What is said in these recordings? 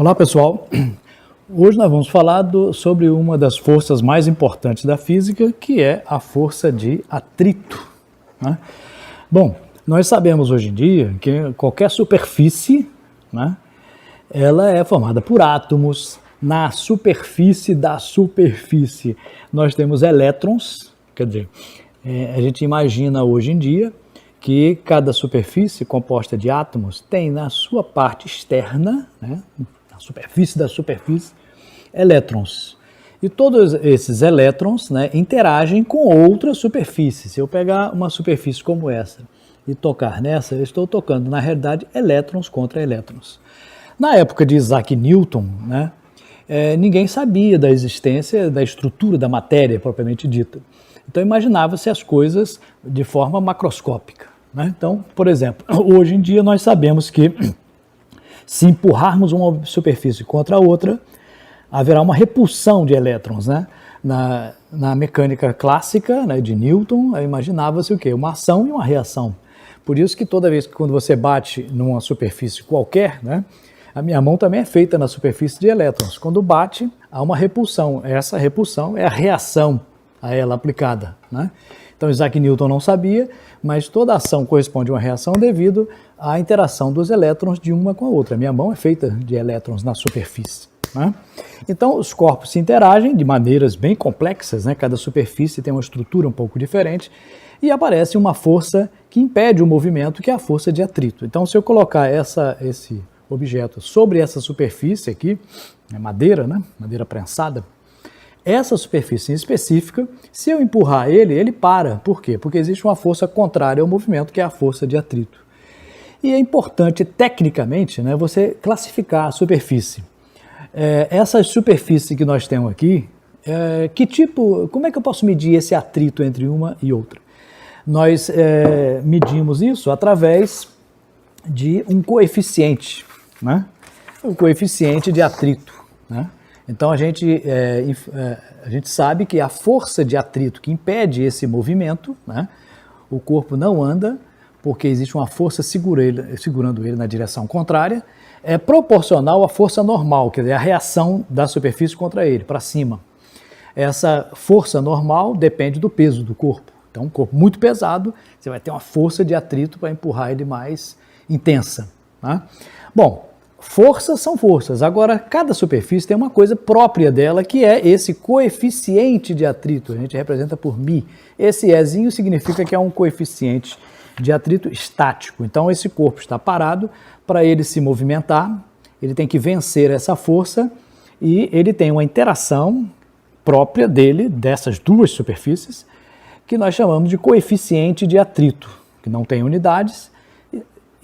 Olá pessoal, hoje nós vamos falar sobre uma das forças mais importantes da física, que é a força de atrito, né? Bom, nós sabemos hoje em dia que qualquer superfície, né, ela é formada por átomos. Na superfície da superfície nós temos elétrons, quer dizer, a gente imagina hoje em dia que cada superfície composta de átomos tem na sua parte externa, né, na superfície da superfície, elétrons. E todos esses elétrons, né, interagem com outras superfícies. Se eu pegar uma superfície como essa e tocar nessa, eu estou tocando, na realidade, elétrons contra elétrons. Na época de Isaac Newton, né, ninguém sabia da existência, da estrutura da matéria propriamente dita. Então imaginava-se as coisas de forma macroscópica, né? Então, por exemplo, hoje em dia nós sabemos que se empurrarmos uma superfície contra a outra, haverá uma repulsão de elétrons, né? Na mecânica clássica, né, de Newton, imaginava-se o quê? Uma ação e uma reação. Por isso que toda vez que quando você bate numa superfície qualquer, né, a minha mão também é feita na superfície de elétrons. Quando bate, há uma repulsão. Essa repulsão é a reação a ela aplicada, né? Então Isaac Newton não sabia, mas toda ação corresponde a uma reação devido à interação dos elétrons de uma com a outra. A minha mão é feita de elétrons na superfície, né? Então os corpos se interagem de maneiras bem complexas, né? Cada superfície tem uma estrutura um pouco diferente e aparece uma força que impede o movimento, que é a força de atrito. Então se eu colocar esse objeto sobre essa superfície aqui, madeira, né? Madeira prensada, essa superfície em específica, se eu empurrar ele para. Por quê? Porque existe uma força contrária ao movimento, que é a força de atrito. E é importante, tecnicamente, né, você classificar a superfície. Essa superfície que nós temos aqui, como é que eu posso medir esse atrito entre uma e outra? Nós medimos isso através de um coeficiente, né? O coeficiente de atrito, né? Então a gente sabe que a força de atrito que impede esse movimento, né, o corpo não anda porque existe uma força segurando ele na direção contrária, é proporcional à força normal, quer dizer, a reação da superfície contra ele, para cima. Essa força normal depende do peso do corpo. Então um corpo muito pesado, você vai ter uma força de atrito para empurrar ele mais intensa, né? Bom, forças são forças. Agora, cada superfície tem uma coisa própria dela, que é esse coeficiente de atrito. A gente representa por μ. Esse Ezinho significa que é um coeficiente de atrito estático. Então, esse corpo está parado. Para ele se movimentar, ele tem que vencer essa força e ele tem uma interação própria dele, dessas duas superfícies, que nós chamamos de coeficiente de atrito, que não tem unidades,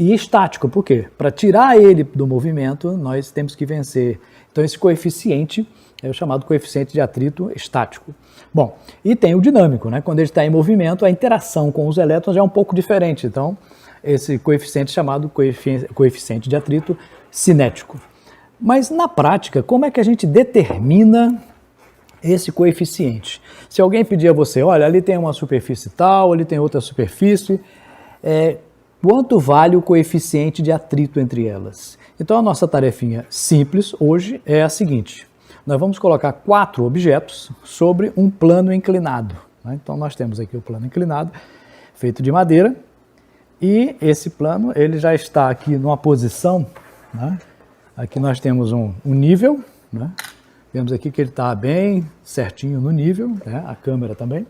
e estático. Por quê? Para tirar ele do movimento, nós temos que vencer. Então esse coeficiente é o chamado coeficiente de atrito estático. Bom, e tem o dinâmico, né? Quando ele está em movimento, a interação com os elétrons é um pouco diferente. Então esse coeficiente é chamado coeficiente de atrito cinético. Mas na prática, como é que a gente determina esse coeficiente? Se alguém pedir a você, olha, ali tem uma superfície tal, ali tem outra superfície, quanto vale o coeficiente de atrito entre elas? Então a nossa tarefinha simples hoje é a seguinte: nós vamos colocar 4 objetos sobre um plano inclinado, né? Então nós temos aqui o plano inclinado, feito de madeira, e esse plano ele já está aqui numa posição, né? Aqui nós temos um nível, né? Vemos aqui que ele está bem certinho no nível, né? A câmera também.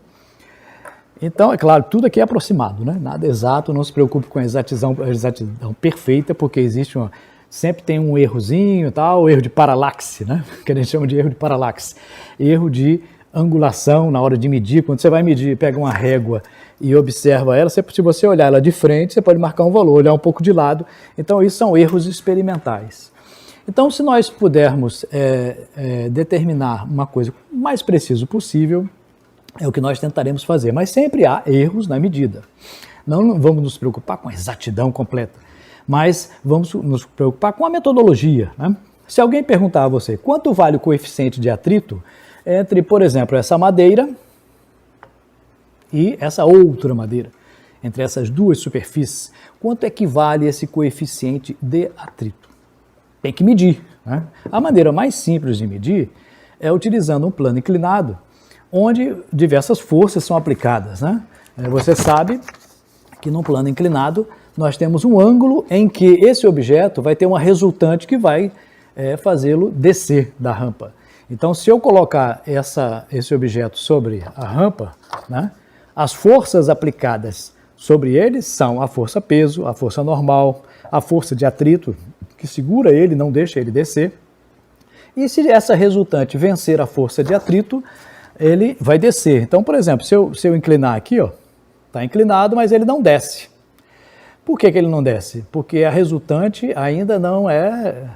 Então, é claro, tudo aqui é aproximado, né? Nada exato, não se preocupe com a exatidão perfeita, porque sempre tem um errozinho e tal, erro de paralaxe, né? Que a gente chama de erro de paralaxe. Erro de angulação na hora de medir. Quando você vai medir, pega uma régua e observa ela, se você olhar ela de frente, você pode marcar um valor, olhar um pouco de lado. Então, isso são erros experimentais. Então, se nós pudermos determinar uma coisa o mais preciso possível, é o que nós tentaremos fazer, mas sempre há erros na medida. Não vamos nos preocupar com a exatidão completa, mas vamos nos preocupar com a metodologia, né? Se alguém perguntar a você quanto vale o coeficiente de atrito entre, por exemplo, essa madeira e essa outra madeira, entre essas duas superfícies, quanto equivale esse coeficiente de atrito? Tem que medir, né? A maneira mais simples de medir é utilizando um plano inclinado, onde diversas forças são aplicadas, né? Você sabe que no plano inclinado nós temos um ângulo em que esse objeto vai ter uma resultante que vai fazê-lo descer da rampa. Então, se eu colocar esse objeto sobre a rampa, né, as forças aplicadas sobre ele são a força peso, a força normal, a força de atrito, que segura ele, não deixa ele descer. E se essa resultante vencer a força de atrito, ele vai descer. Então, por exemplo, se eu inclinar aqui, está inclinado, mas ele não desce. Por que ele não desce? Porque a resultante ainda não é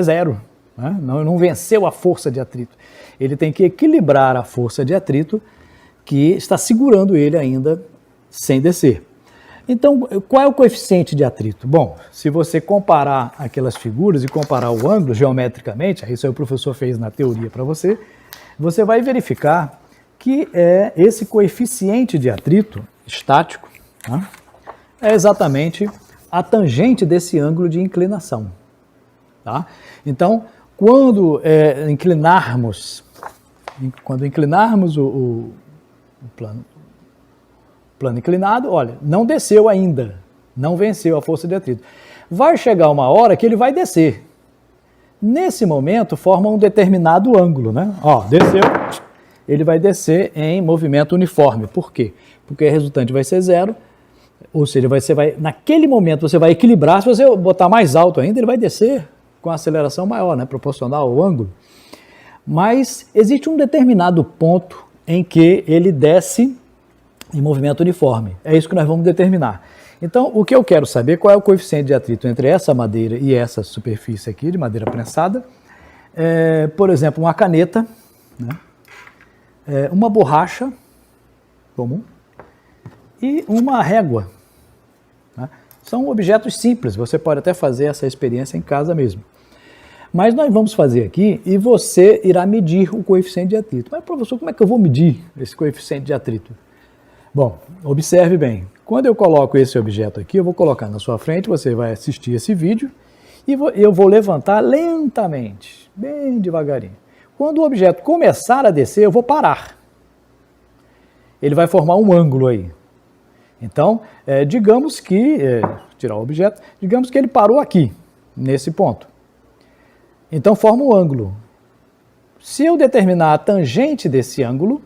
zero, né? Não venceu a força de atrito. Ele tem que equilibrar a força de atrito que está segurando ele ainda sem descer. Então, qual é o coeficiente de atrito? Bom, se você comparar aquelas figuras e comparar o ângulo geometricamente, isso aí o professor fez na teoria para você, você vai verificar que esse coeficiente de atrito estático, né, é exatamente a tangente desse ângulo de inclinação. Tá? Então, quando inclinarmos o plano inclinado, olha, não desceu ainda, não venceu a força de atrito. Vai chegar uma hora que ele vai descer. Nesse momento, forma um determinado ângulo, né? Desceu, ele vai descer em movimento uniforme. Por quê? Porque a resultante vai ser zero, ou seja, naquele momento você vai equilibrar. Se você botar mais alto ainda, ele vai descer com a aceleração maior, né? Proporcional ao ângulo. Mas existe um determinado ponto em que ele desce em movimento uniforme. É isso que nós vamos determinar. Então, o que eu quero saber, qual é o coeficiente de atrito entre essa madeira e essa superfície aqui, de madeira prensada. Por exemplo, uma caneta, né? Uma borracha comum e uma régua. Né? São objetos simples, você pode até fazer essa experiência em casa mesmo. Mas nós vamos fazer aqui e você irá medir o coeficiente de atrito. Mas, professor, como é que eu vou medir esse coeficiente de atrito? Bom, observe bem. Quando eu coloco esse objeto aqui, eu vou colocar na sua frente, você vai assistir esse vídeo e eu vou levantar lentamente, bem devagarinho. Quando o objeto começar a descer, eu vou parar. Ele vai formar um ângulo aí. Então, digamos que, tirar o objeto, digamos que ele parou aqui, nesse ponto. Então, forma um ângulo. Se eu determinar a tangente desse ângulo,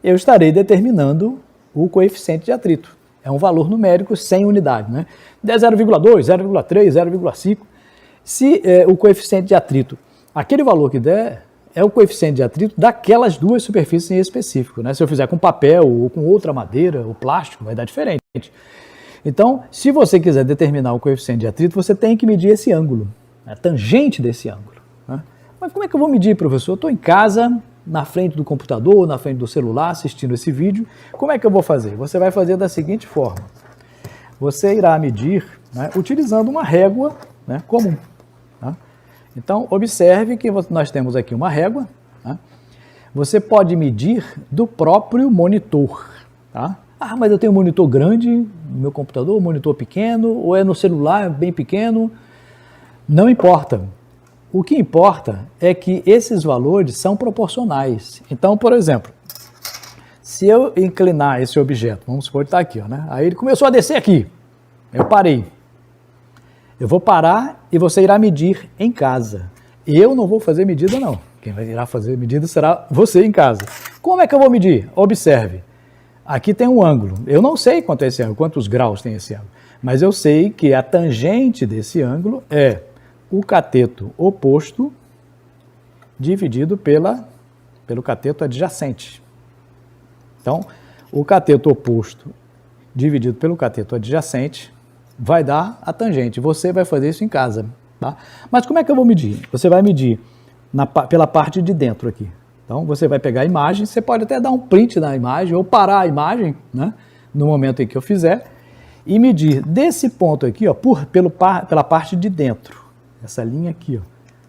eu estarei determinando o coeficiente de atrito. É um valor numérico sem unidade, né? 0,2, 0,3, 0,5. Se o coeficiente de atrito, aquele valor que der, é o coeficiente de atrito daquelas duas superfícies em específico, né? Se eu fizer com papel ou com outra madeira ou plástico, vai dar diferente. Então, se você quiser determinar o coeficiente de atrito, você tem que medir esse ângulo, a tangente desse ângulo, né? Mas como é que eu vou medir, professor? Eu estou em casa, na frente do computador, na frente do celular, assistindo esse vídeo. Como é que eu vou fazer? Você vai fazer da seguinte forma. Você irá medir, né, utilizando uma régua, né, comum. Tá? Então, observe que nós temos aqui uma régua. Tá? Você pode medir do próprio monitor. Tá? Mas eu tenho um monitor grande no meu computador, um monitor pequeno, ou é no celular bem pequeno. Não importa. O que importa é que esses valores são proporcionais. Então, por exemplo, se eu inclinar esse objeto, vamos supor que está aqui, né? Aí ele começou a descer aqui, eu parei. Eu vou parar e você irá medir em casa. Eu não vou fazer medida não, quem irá fazer medida será você em casa. Como é que eu vou medir? Observe, aqui tem um ângulo, eu não sei quanto é esse ângulo, quantos graus tem esse ângulo, mas eu sei que a tangente desse ângulo é o cateto oposto dividido pelo cateto adjacente. Então, o cateto oposto dividido pelo cateto adjacente vai dar a tangente. Você vai fazer isso em casa. Tá? Mas como é que eu vou medir? Você vai medir pela parte de dentro aqui. Então, você vai pegar a imagem, você pode até dar um print na imagem ou parar a imagem, né, no momento em que eu fizer, e medir desse ponto aqui, ó, pela parte de dentro. Essa linha aqui, ó,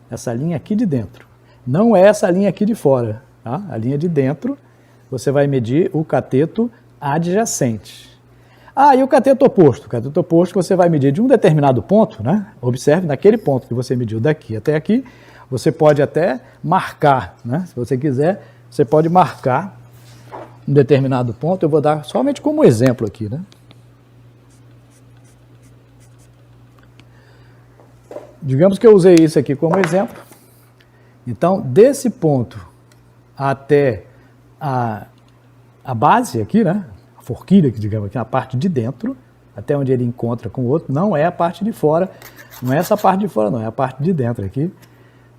essa linha aqui de dentro. Não é essa linha aqui de fora, tá? A linha de dentro, você vai medir o cateto adjacente. Ah, e o cateto oposto? O cateto oposto você vai medir de um determinado ponto, né? Observe, naquele ponto que você mediu daqui até aqui, você pode até marcar, né? Se você quiser, você pode marcar um determinado ponto. Eu vou dar somente como exemplo aqui, né? Digamos que eu usei isso aqui como exemplo. Então, desse ponto até a base aqui, né? A forquilha, que digamos aqui, a parte de dentro, até onde ele encontra com o outro, não é a parte de fora, não é essa parte de fora, não, é a parte de dentro aqui.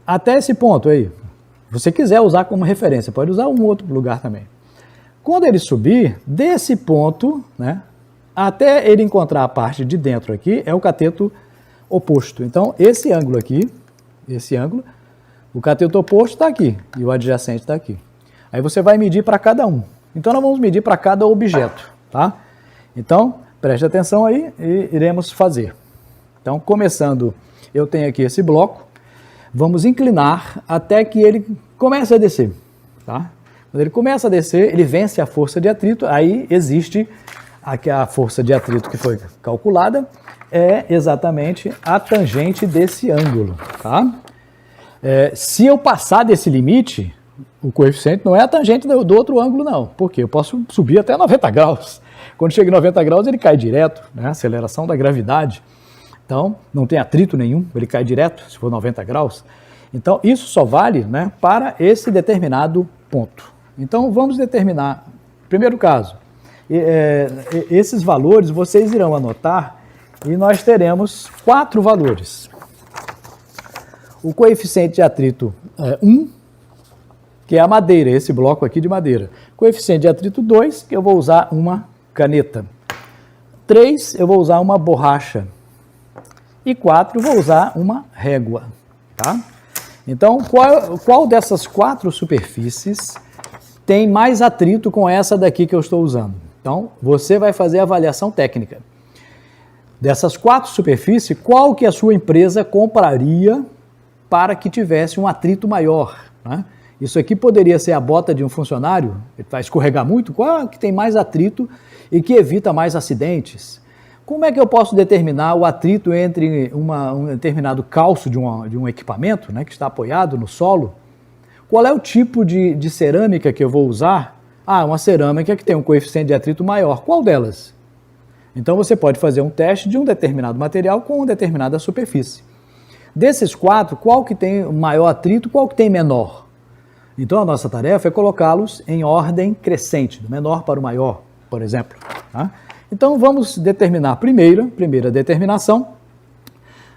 Até esse ponto aí, se você quiser usar como referência, pode usar um outro lugar também. Quando ele subir, desse ponto, né, até ele encontrar a parte de dentro aqui, é o cateto oposto. Então, esse ângulo aqui, esse ângulo, o cateto oposto está aqui e o adjacente está aqui. Aí você vai medir para cada um. Então, nós vamos medir para cada objeto, tá? Então, preste atenção aí e iremos fazer. Então, começando, eu tenho aqui esse bloco, vamos inclinar até que ele comece a descer, tá? Quando ele começa a descer, ele vence a força de atrito, aí existe a força de atrito que foi calculada, é exatamente a tangente desse ângulo, tá? Se eu passar desse limite, o coeficiente não é a tangente do outro ângulo, não. Porque eu posso subir até 90 graus. Quando chega em 90 graus, ele cai direto, né? Aceleração da gravidade. Então, não tem atrito nenhum, ele cai direto, se for 90 graus. Então, isso só vale, né, para esse determinado ponto. Então, vamos determinar, primeiro caso, esses valores vocês irão anotar e nós teremos 4 valores. O coeficiente de atrito 1, que é a madeira, esse bloco aqui de madeira. Coeficiente de atrito 2, que eu vou usar uma caneta. 3, eu vou usar uma borracha. E 4, eu vou usar uma régua. Tá? Então, qual dessas 4 superfícies tem mais atrito com essa daqui que eu estou usando? Então, você vai fazer a avaliação técnica. Dessas 4 superfícies, qual que a sua empresa compraria para que tivesse um atrito maior, né? Isso aqui poderia ser a bota de um funcionário, ele vai escorregar muito, qual que tem mais atrito e que evita mais acidentes? Como é que eu posso determinar o atrito entre um determinado calço de um equipamento, né, que está apoiado no solo? Qual é o tipo de cerâmica que eu vou usar? Ah, uma cerâmica que tem um coeficiente de atrito maior. Qual delas? Então você pode fazer um teste de um determinado material com uma determinada superfície. Desses 4, qual que tem maior atrito, qual que tem menor? Então a nossa tarefa é colocá-los em ordem crescente, do menor para o maior, por exemplo. Tá? Então vamos determinar primeira determinação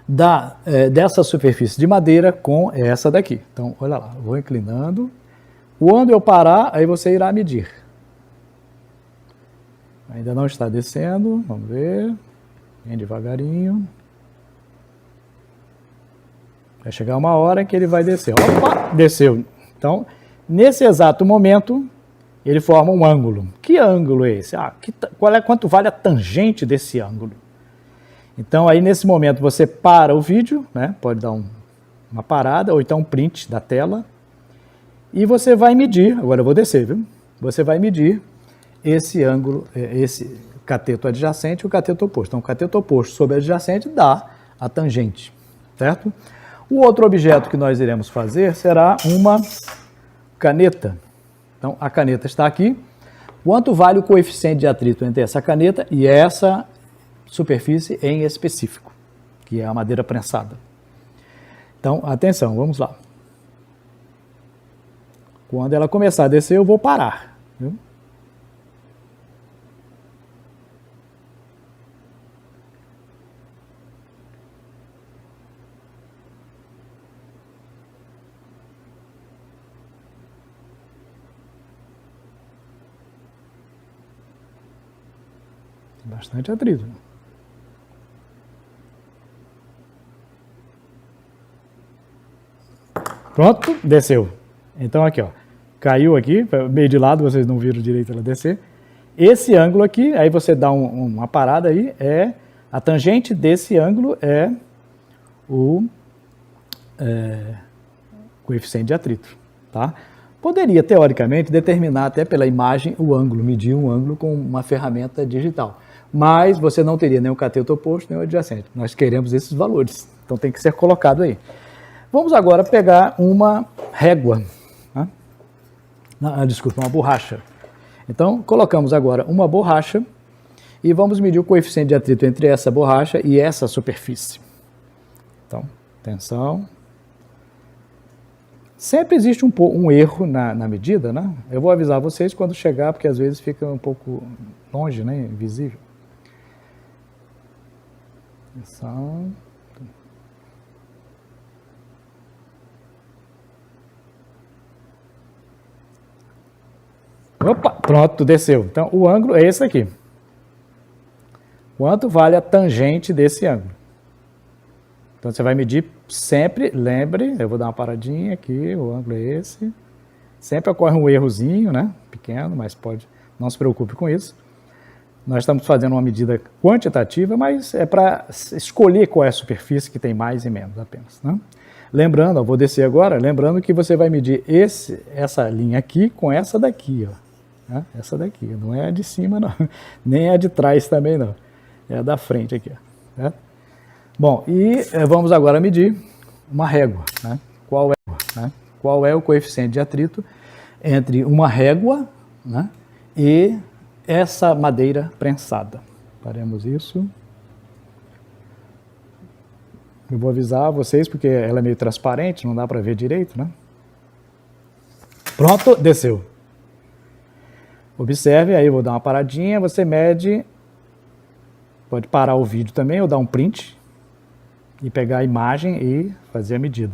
dessa superfície de madeira com essa daqui. Então olha lá, eu vou inclinando. Quando eu parar, aí você irá medir. Ainda não está descendo, vamos ver, bem devagarinho. Vai chegar uma hora que ele vai descer. Opa, desceu. Então, nesse exato momento, ele forma um ângulo. Que ângulo é esse? Quanto vale a tangente desse ângulo? Então, aí nesse momento você para o vídeo, né? Pode dar uma parada, ou então um print da tela, e você vai medir, agora eu vou descer, viu? Você vai medir esse ângulo, esse cateto adjacente e o cateto oposto. Então, o cateto oposto sobre adjacente dá a tangente, certo? O outro objeto que nós iremos fazer será uma caneta. Então, a caneta está aqui. Quanto vale o coeficiente de atrito entre essa caneta e essa superfície em específico, que é a madeira prensada? Então, atenção, vamos lá. Quando ela começar a descer, eu vou parar. Viu? Bastante atrito. Pronto, desceu. Então aqui, ó, caiu aqui, meio de lado, vocês não viram direito ela descer. Esse ângulo aqui, aí você dá uma parada aí, a tangente desse ângulo é o coeficiente de atrito, tá? Poderia, teoricamente, determinar até pela imagem o ângulo, medir um ângulo com uma ferramenta digital. mas você não teria nem o cateto oposto, nem o adjacente. Nós queremos esses valores, então tem que ser colocado aí. Vamos agora pegar uma régua, né? Desculpa, uma borracha. Então, colocamos agora uma borracha e vamos medir o coeficiente de atrito entre essa borracha e essa superfície. Então, atenção. Sempre existe um erro na medida, né? Eu vou avisar vocês quando chegar, porque às vezes fica um pouco longe, né? Invisível. Atenção. Opa, pronto, desceu. Então, o ângulo é esse aqui. Quanto vale a tangente desse ângulo? Então, você vai medir sempre, lembre, eu vou dar uma paradinha aqui, o ângulo é esse. Sempre ocorre um errozinho, né? Pequeno, mas pode, não se preocupe com isso. Nós estamos fazendo uma medida quantitativa, mas é para escolher qual é a superfície que tem mais e menos apenas, né? Lembrando, eu vou descer agora, lembrando que você vai medir essa linha aqui com essa daqui, ó. Essa daqui, não é a de cima não, nem a de trás também não, é a da frente aqui, ó, certo? Bom, e vamos agora medir uma régua, né? Qual é o coeficiente de atrito entre uma régua, né, e essa madeira prensada. Faremos isso. Eu vou avisar vocês porque ela é meio transparente, não dá para ver direito, né? Pronto, desceu. Observe, aí eu vou dar uma paradinha, você mede, pode parar o vídeo também ou dar um print e pegar a imagem e fazer a medida.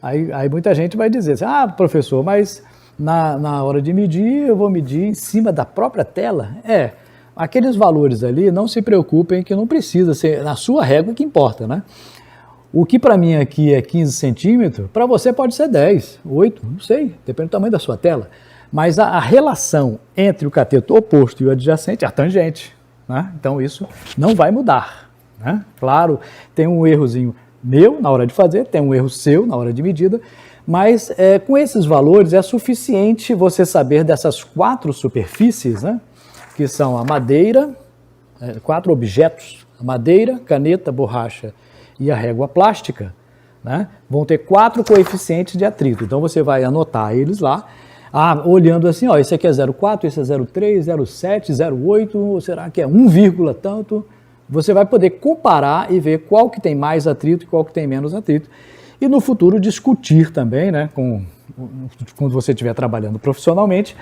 Aí muita gente vai dizer assim, ah, professor, mas na hora de medir, eu vou medir em cima da própria tela? Aqueles valores ali, não se preocupem que não precisa ser na sua régua que importa, né? O que para mim aqui é 15 centímetros, para você pode ser 10, 8, não sei, depende do tamanho da sua tela. Mas a relação entre o cateto oposto e o adjacente é a tangente, né? Então isso não vai mudar, né? Claro, tem um errozinho meu na hora de fazer, tem um erro seu na hora de medida, mas com esses valores é suficiente você saber dessas 4 superfícies, né? Que são a madeira, 4 objetos, a madeira, caneta, borracha e a régua plástica, né? Vão ter 4 coeficientes de atrito, então você vai anotar eles lá, olhando assim, ó, esse aqui é 0,4, esse é 0,3, 0,7, 0,8, será que é 1, tanto? Você vai poder comparar e ver qual que tem mais atrito e qual que tem menos atrito. E no futuro discutir também, né, quando você estiver trabalhando profissionalmente,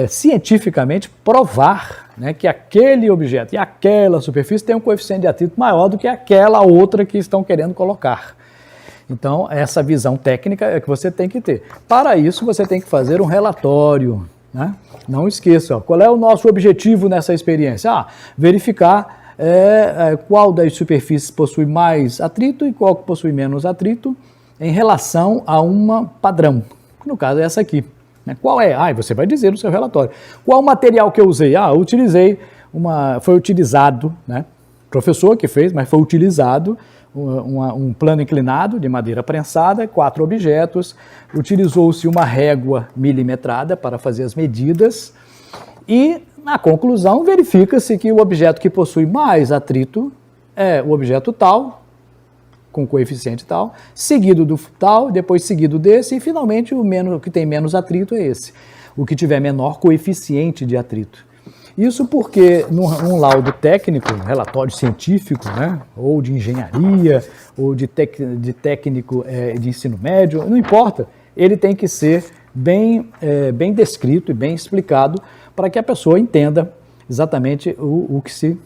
cientificamente provar, né, que aquele objeto e aquela superfície tem um coeficiente de atrito maior do que aquela outra que estão querendo colocar. Então, essa visão técnica é que você tem que ter. Para isso, você tem que fazer um relatório, né? Não esqueça, ó, qual é o nosso objetivo nessa experiência? Verificar qual das superfícies possui mais atrito e qual possui menos atrito em relação a uma padrão. No caso, é essa aqui. Né? Qual é? Você vai dizer no seu relatório. Qual o material que eu usei? Foi utilizado, né? Professor que fez, mas foi utilizado um plano inclinado de madeira prensada, 4 objetos, utilizou-se uma régua milimetrada para fazer as medidas e, na conclusão, verifica-se que o objeto que possui mais atrito é o objeto tal, com coeficiente tal, seguido do tal, depois seguido desse e, finalmente, o que tem menos atrito é esse, o que tiver menor coeficiente de atrito. Isso porque num laudo técnico, relatório científico, né, ou de engenharia, ou de técnico de ensino médio, não importa, ele tem que ser bem descrito e bem explicado para que a pessoa entenda exatamente o que se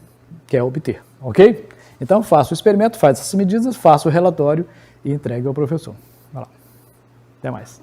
quer obter, ok? Então faça o experimento, faça essas medidas, faça o relatório e entregue ao professor. Vai lá. Até mais.